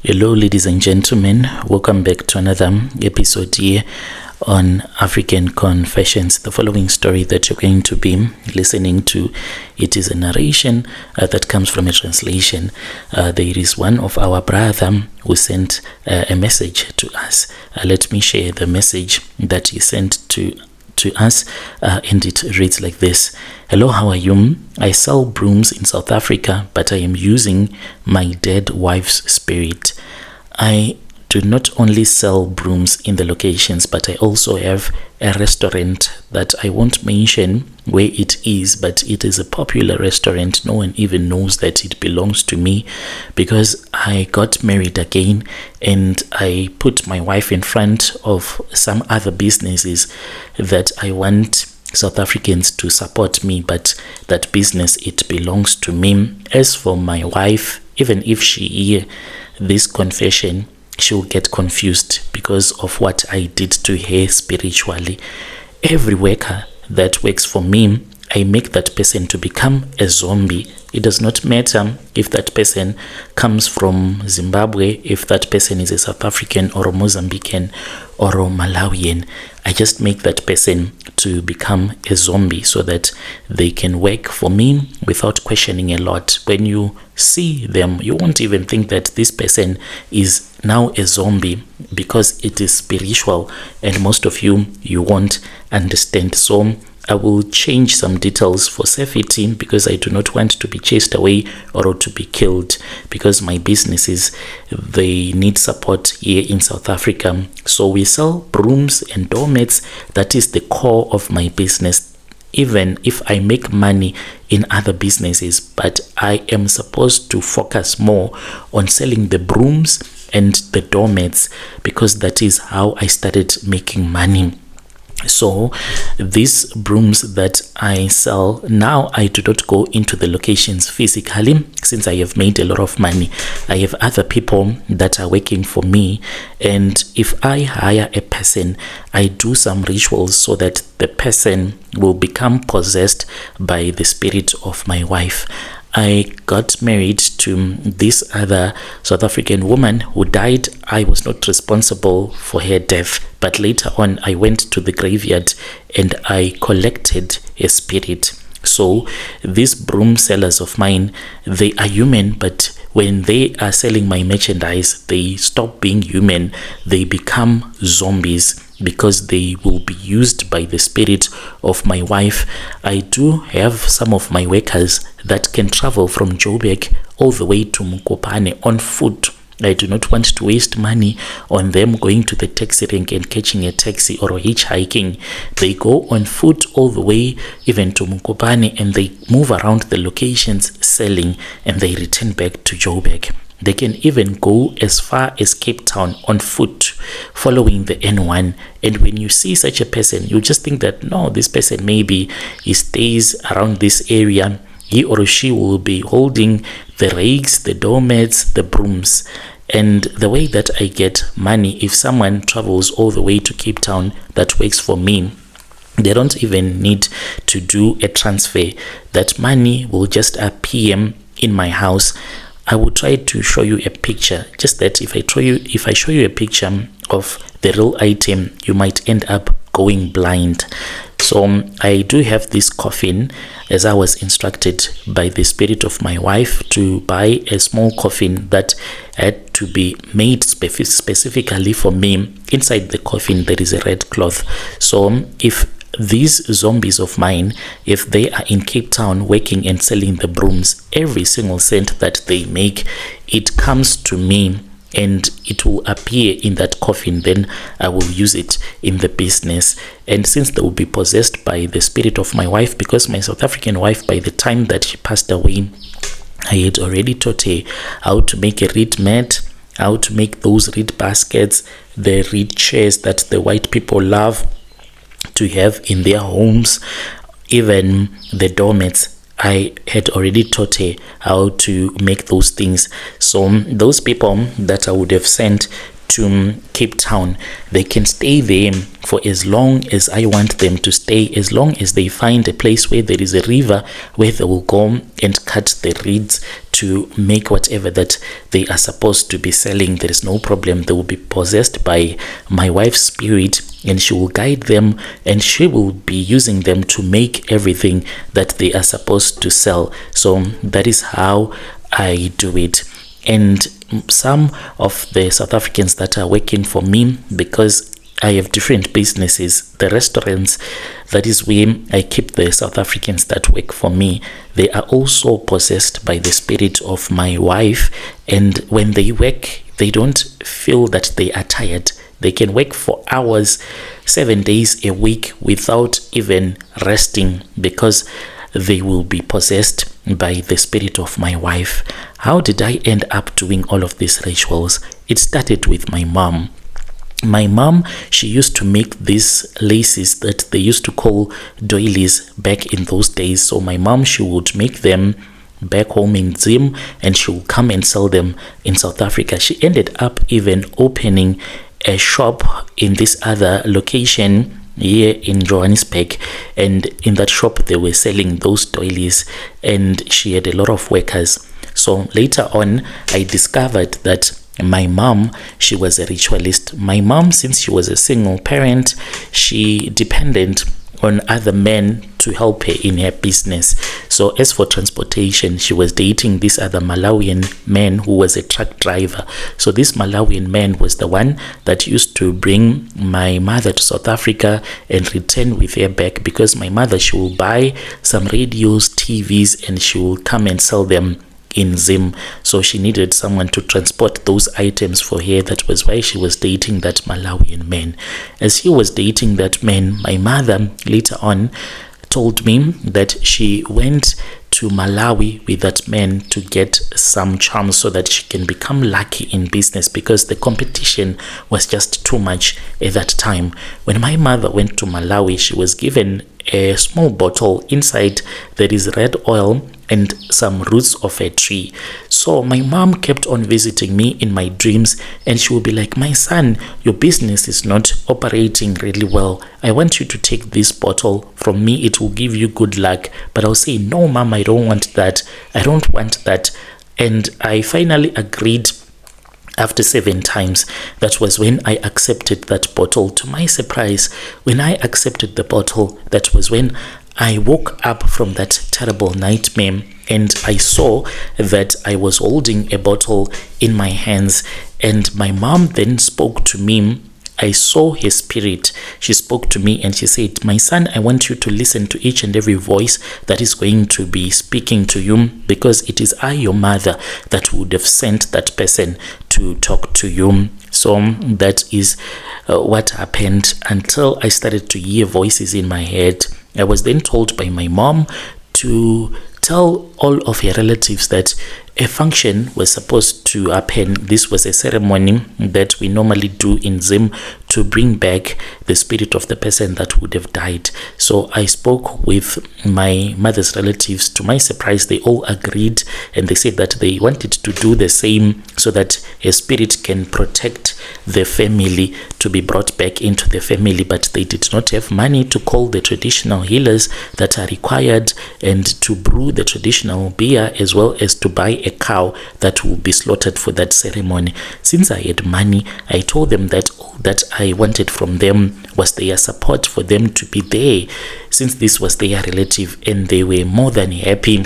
Hello, ladies and gentlemen. Welcome back to another episode here on African Confessions. The following story that you're going to be listening to, it is a narration that comes from a translation. There is one of our brother who sent a message to us. Let me share the message that he sent to us, and it reads like this. Hello, how are you? I sell brooms in South Africa, but I am using my dead wife's spirit. I do not only sell brooms in the locations, but I also have a restaurant that I won't mention where it is, but it is a popular restaurant. No one even knows that it belongs to me because I got married again and I put my wife in front of some other businesses that I want South Africans to support me, but that business, it belongs to me. As for my wife, even if she hear this confession, she'll get confused because of what I did to her spiritually. Every worker that works for me, I make that person to become a zombie. It does not matter if that person comes from Zimbabwe, if that person is a South African or a Mozambican or a Malawian. I just make that person to become a zombie so that they can work for me without questioning a lot. When you see them, you won't even think that this person is now a zombie because it is spiritual, and most of you won't understand. So I will change some details for safety because I do not want to be chased away or to be killed, because my businesses, they need support here in South Africa. So we sell brooms and doormats. That is the core of my business. Even if I make money in other businesses, but I am supposed to focus more on selling the brooms and the doormats because that is how I started making money. So these brooms that I sell now, I do not go into the locations physically since I have made a lot of money. I have other people that are working for me, and if I hire a person, I do some rituals so that the person will become possessed by the spirit of my wife. I got married to this other South African woman who died. I was not responsible for her death, but later on I went to the graveyard and I collected a spirit. So these broom sellers of mine, they are human, but when they are selling my merchandise, they stop being human. They become zombies because they will be used by the spirit of my wife. I do have some of my workers that can travel from Joburg all the way to Mukopane on foot. I do not want to waste money on them going to the taxi rank and catching a taxi or hitchhiking. They go on foot all the way even to Mukopane, and they move around the locations selling, and they return back to Joburg. They can even go as far as Cape Town on foot following the N1. And when you see such a person, you just think that, no, this person maybe he stays around this area. He or she will be holding the rakes, the doormats, the brooms. And the way that I get money, if someone travels all the way to Cape Town that works for me, they don't even need to do a transfer. That money will just appear in my house. I will try to show you a picture, just that if I show you a picture of the real item, you might end up going blind. So I do have this coffin, as I was instructed by the spirit of my wife to buy a small coffin that had to be made specifically for me. Inside the coffin there is a red cloth. So if these zombies of mine, if they are in Cape Town working and selling the brooms, every single cent that they make, it comes to me and it will appear in that coffin. Then I will use it in the business. And since they will be possessed by the spirit of my wife, because my South African wife, by the time that she passed away, I had already taught her how to make a reed mat, how to make those reed baskets, the reed chairs that the white people love to have in their homes, even the doormats. I had already taught her how to make those things. So those people that I would have sent to Cape Town. They can stay there for as long as I want them to stay, as long as they find a place where there is a river where they will go and cut the reeds to make whatever that they are supposed to be selling. There is no problem. They will be possessed by my wife's spirit, and she will guide them, and she will be using them to make everything that they are supposed to sell. So that is how I do it. And some of the South Africans that are working for me, because I have different businesses, the restaurants, that is where I keep the South Africans that work for me. They are also possessed by the spirit of my wife, and when they work, they don't feel that they are tired. They can work for hours, 7 days a week without even resting, because they will be possessed by the spirit of my wife. How did I end up doing all of these rituals? It started with my mom. My mom, she used to make these laces that they used to call doilies back in those days. So my mom, she would make them back home in Zim, and she would come and sell them in South Africa. She ended up even opening a shop in this other location here in Johannesburg, and in that shop they were selling those doilies, and she had a lot of workers. So later on, I discovered that my mom, she was a ritualist. My mom, since she was a single parent, she depended on other men to help her in her business. So as for transportation, she was dating this other Malawian man who was a truck driver. So this Malawian man was the one that used to bring my mother to South Africa and return with her back, because my mother, she will buy some radios, TVs, and she will come and sell them in Zim. So she needed someone to transport those items for her. That was why she was dating that Malawian man. As she was dating that man, my mother later on told me that she went to Malawi with that man to get some charms so that she can become lucky in business, because the competition was just too much at that time. When my mother went to Malawi, she was given a small bottle. Inside there is red oil and some roots of a tree. So my mom kept on visiting me in my dreams, and she would be like, my son, your business is not operating really well. I want you to take this bottle from me. It will give you good luck. But I'll say, no, mom, I don't want that. I don't want that. And I finally agreed. After 7 times, that was when I accepted that bottle. To my surprise, when I accepted the bottle, that was when I woke up from that terrible nightmare, and I saw that I was holding a bottle in my hands. And my mom then spoke to me. I saw her spirit. She spoke to me and she said, my son, I want you to listen to each and every voice that is going to be speaking to you, because it is I, your mother, that would have sent that person to talk to you. So that is what happened until I started to hear voices in my head. I was then told by my mom to tell all of her relatives that a function was supposed to happen. This was a ceremony that we normally do in Zim to bring back the spirit of the person that would have died. So I spoke with my mother's relatives. To my surprise, they all agreed, and they said that they wanted to do the same so that her spirit can protect the family, to be brought back into the family. But they did not have money to call the traditional healers that are required, and to brew the traditional beer, as well as to buy a cow that will be slaughtered for that ceremony. Since I had money, I told them that all that I wanted from them was their support, for them to be there, since this was their relative, and they were more than happy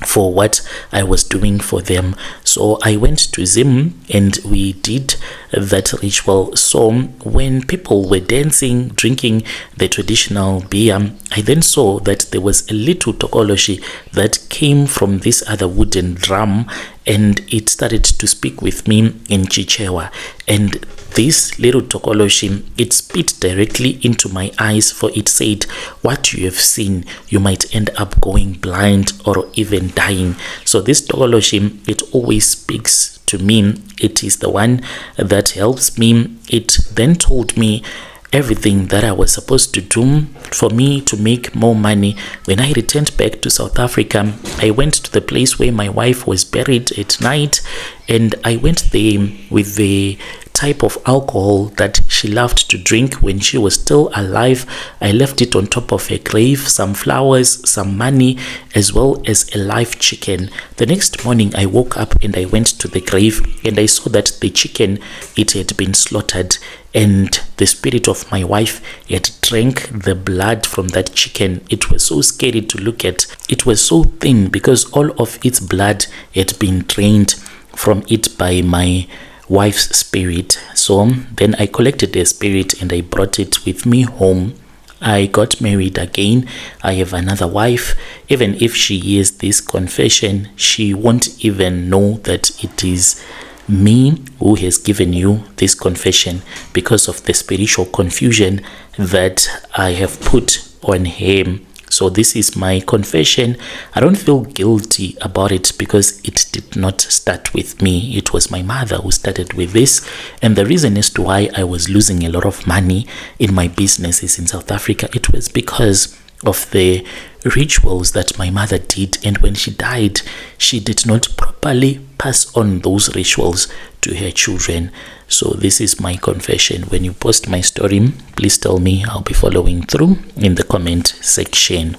for what I was doing for them. So I went to Zim and we did that ritual. So when people were dancing, drinking the traditional beer, I then saw that there was a little tokoloshi that came from this other wooden drum, and it started to speak with me in Chichewa. And this little tokoloshi, it spit directly into my eyes, for it said, what you have seen, you might end up going blind or even dying. So this tokoloshi, it always speaks to me. It is the one that helps me. It then told me everything that I was supposed to do for me to make more money. When I returned back to South Africa, I went to the place where my wife was buried at night, and I went there with the type of alcohol that she loved to drink when she was still alive. I left it on top of her grave, some flowers, some money, as well as a live chicken. The next morning I woke up and I went to the grave and I saw that the chicken, it had been slaughtered, and the spirit of my wife had drank the blood from that chicken. It was so scary to look at. It was so thin because all of its blood had been drained from it by my wife's spirit. So then I collected the spirit and I brought it with me home. I got married again. I have another wife. Even if she hears this confession, she won't even know that it is me who has given you this confession, because of the spiritual confusion that I have put on him. So this is my confession. I don't feel guilty about it because it did not start with me. It was my mother who started with this. And the reason as to why I was losing a lot of money in my businesses in South Africa, it was because of the rituals that my mother did. And when she died, she did not properly pass on those rituals to her children. So this is my confession. When you post my story, please tell me. I'll be following through in the comment section.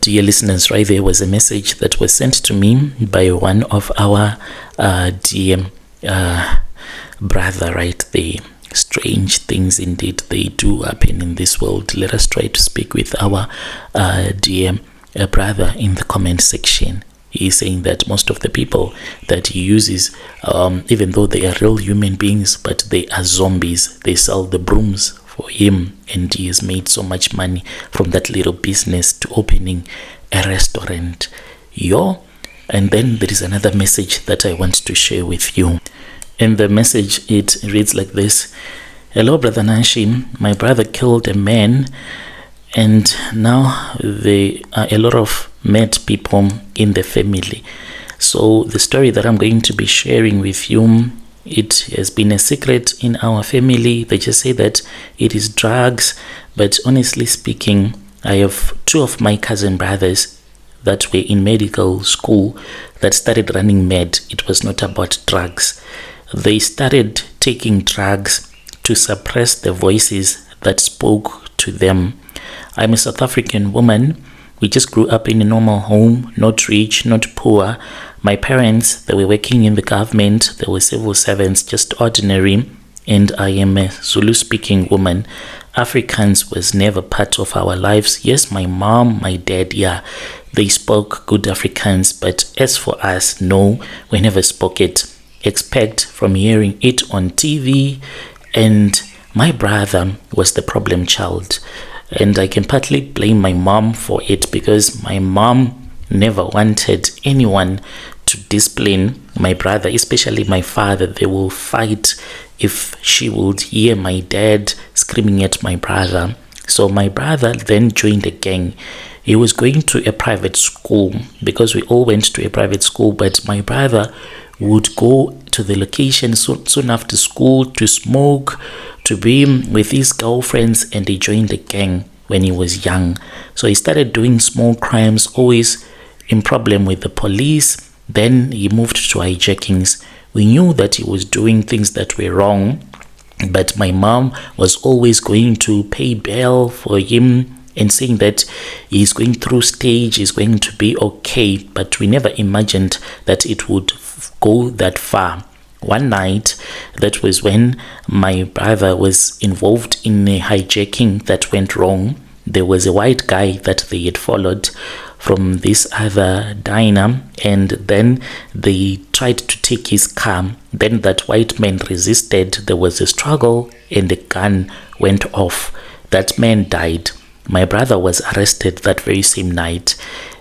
Dear listeners, right there was a message that was sent to me by one of our dear brother right there. Strange things indeed, they do happen in this world. Let us try to speak with our dear brother in the comment section. He is saying that most of the people that he uses, even though they are real human beings, but they are zombies. They sell the brooms for him, and he has made so much money from that little business to opening a restaurant. And then there is another message that I want to share with you. In the message, it reads like this. Hello, Brother Nashi. My brother killed a man, and now there are a lot of mad people in the family. So the story that I'm going to be sharing with you, it has been a secret in our family. They just say that it is drugs, but honestly speaking, I have two of my cousin brothers that were in medical school that started running mad. It was not about drugs. They started taking drugs to suppress the voices that spoke to them. I'm a South African woman. We just grew up in a normal home, not rich, not poor. My parents, they were working in the government. They were civil servants, just ordinary. And I am a Zulu-speaking woman. Afrikaans was never part of our lives. Yes, my mom, my dad, yeah, they spoke good Afrikaans. But as for us, no, we never spoke it. Except from hearing it on TV. And my brother was the problem child. And I can partly blame my mom for it, because my mom never wanted anyone to discipline my brother, especially my father. They will fight if she would hear my dad screaming at my brother. So my brother then joined a gang. He was going to a private school, because we all went to a private school, but my brother would go to the location soon after school to smoke, to be with his girlfriends, and he joined a gang when he was young. So he started doing small crimes, always in problem with the police. Then he moved to hijackings. We knew that he was doing things that were wrong, but my mom was always going to pay bail for him and saying that he's going through stage, he's going to be okay. But we never imagined that it would go that far. One night, that was when my brother was involved in a hijacking that went wrong. There was a white guy that they had followed from this other diner, and then they tried to take his car. Then that white man resisted. There was a struggle and the gun went off. That man died. My brother was arrested that very same night,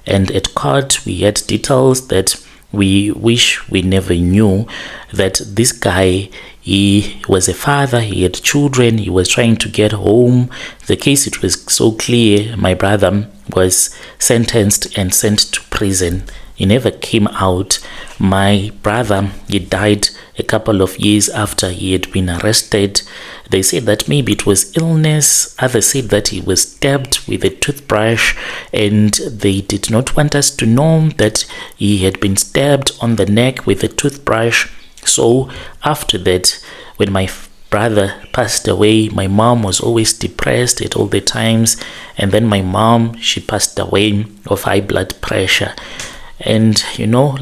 and at court we had details that we wish we never knew, that this guy, he was a father, he had children, he was trying to get home. The case, it was so clear. My brother was sentenced and sent to prison. He never came out. My brother, he died a couple of years after he had been arrested. They said that maybe it was illness. Others said that he was stabbed with a toothbrush, and they did not want us to know that he had been stabbed on the neck with a toothbrush. So after that, when my brother passed away, my mom was always depressed at all the times. And then my mom, she passed away of high blood pressure. And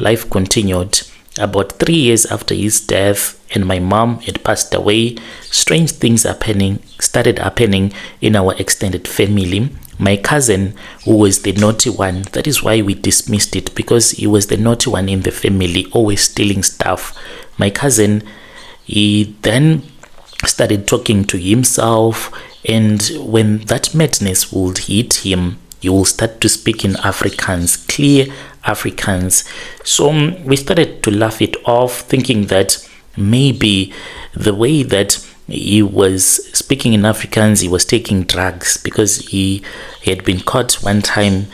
life continued. About 3 years after his death and my mom had passed away, strange things started happening in our extended family. My cousin, who was the naughty one, that is why we dismissed it, because he was the naughty one in the family, always stealing stuff. My cousin, he then started talking to himself, and when that madness would hit him, he will start to speak in Afrikaans, clear Afrikaans. So we started to laugh it off, thinking that maybe the way that he was speaking in Afrikaans, he was taking drugs, because he had been caught one time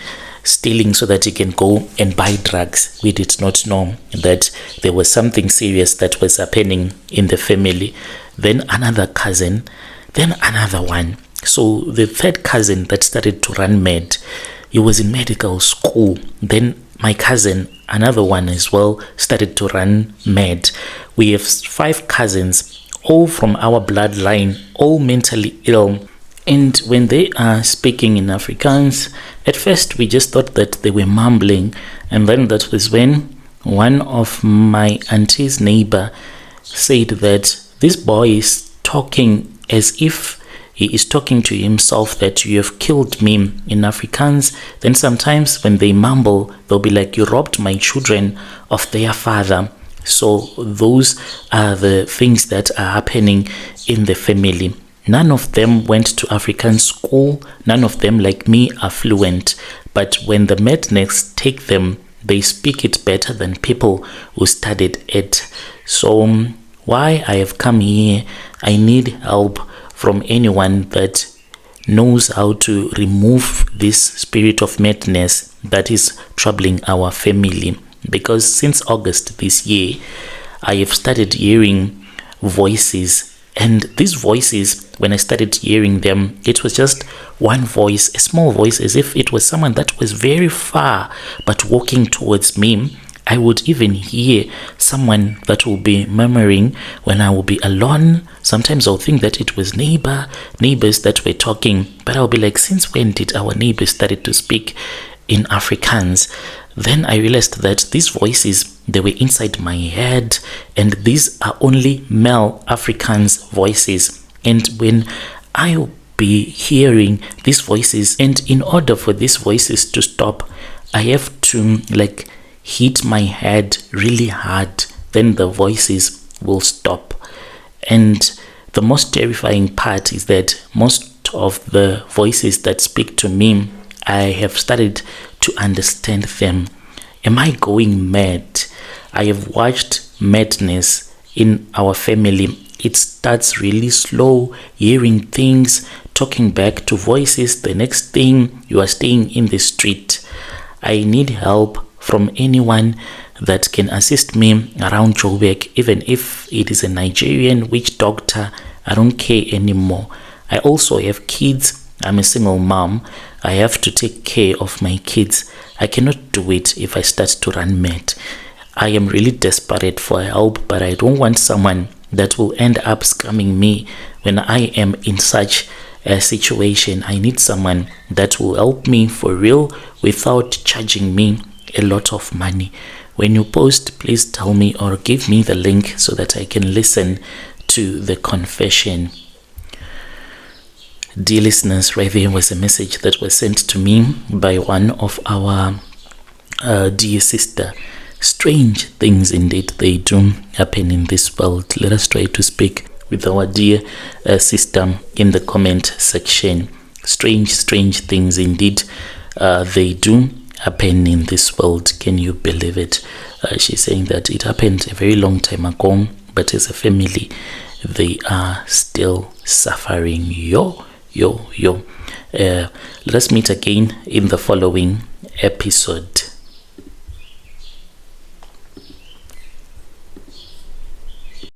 stealing so that he can go and buy drugs. We did not know that there was something serious that was happening in the family. Then another cousin, then another one. So the third cousin that started to run mad, he was in medical school. Then my cousin, another one as well, started to run mad. We have 5 cousins, all from our bloodline, all mentally ill. And when they are speaking in Afrikaans, at first we just thought that they were mumbling. And then that was when one of my auntie's neighbor said that this boy is talking as if he is talking to himself, that you have killed me in Afrikaans. Then sometimes when they mumble, they'll be like, you robbed my children of their father. So those are the things that are happening in the family. None of them went to African school. None of them, like me, are fluent. But when the madness take them, they speak it better than people who studied it. So why I have come here, I need help from anyone that knows how to remove this spirit of madness that is troubling our family. Because since August this year, I have started hearing voices. And these voices, when I started hearing them, it was just one voice, a small voice, as if it was someone that was very far but walking towards me. I would even hear someone that will be murmuring when I will be alone. Sometimes I'll think that it was neighbors that were talking, but I'll be like, since when did our neighbors started to speak in Afrikaans? Then I realized that these voices, they were inside my head, and these are only male Afrikaans voices. And when I'll be hearing these voices, and in order for these voices to stop, I have to hit my head really hard, then the voices will stop. And the most terrifying part is that most of the voices that speak to me, I have started to understand them. Am I going mad? I have watched madness in our family. It starts really slow, hearing things, talking back to voices. The next thing, you are staying in the street. I need help from anyone that can assist me around Joburg, even if it is a Nigerian witch doctor. I don't care anymore. I also have kids. I'm a single mom. I have to take care of my kids. I cannot do it if I start to run mad. I am really desperate for help, but I don't want someone that will end up scamming me when I am in such a situation. I need someone that will help me for real without charging me a lot of money. When you post, please tell me or give me the link so that I can listen to the confession. Dear listeners, right there was a message that was sent to me by one of our dear sister. Strange things indeed they do happen in this world. Let us try to speak with our dear sister in the comment section. Strange things indeed they do happen in this world. Can you believe it? She's saying that it happened a very long time ago, but as a family they are still suffering. Let us meet again in the following episode.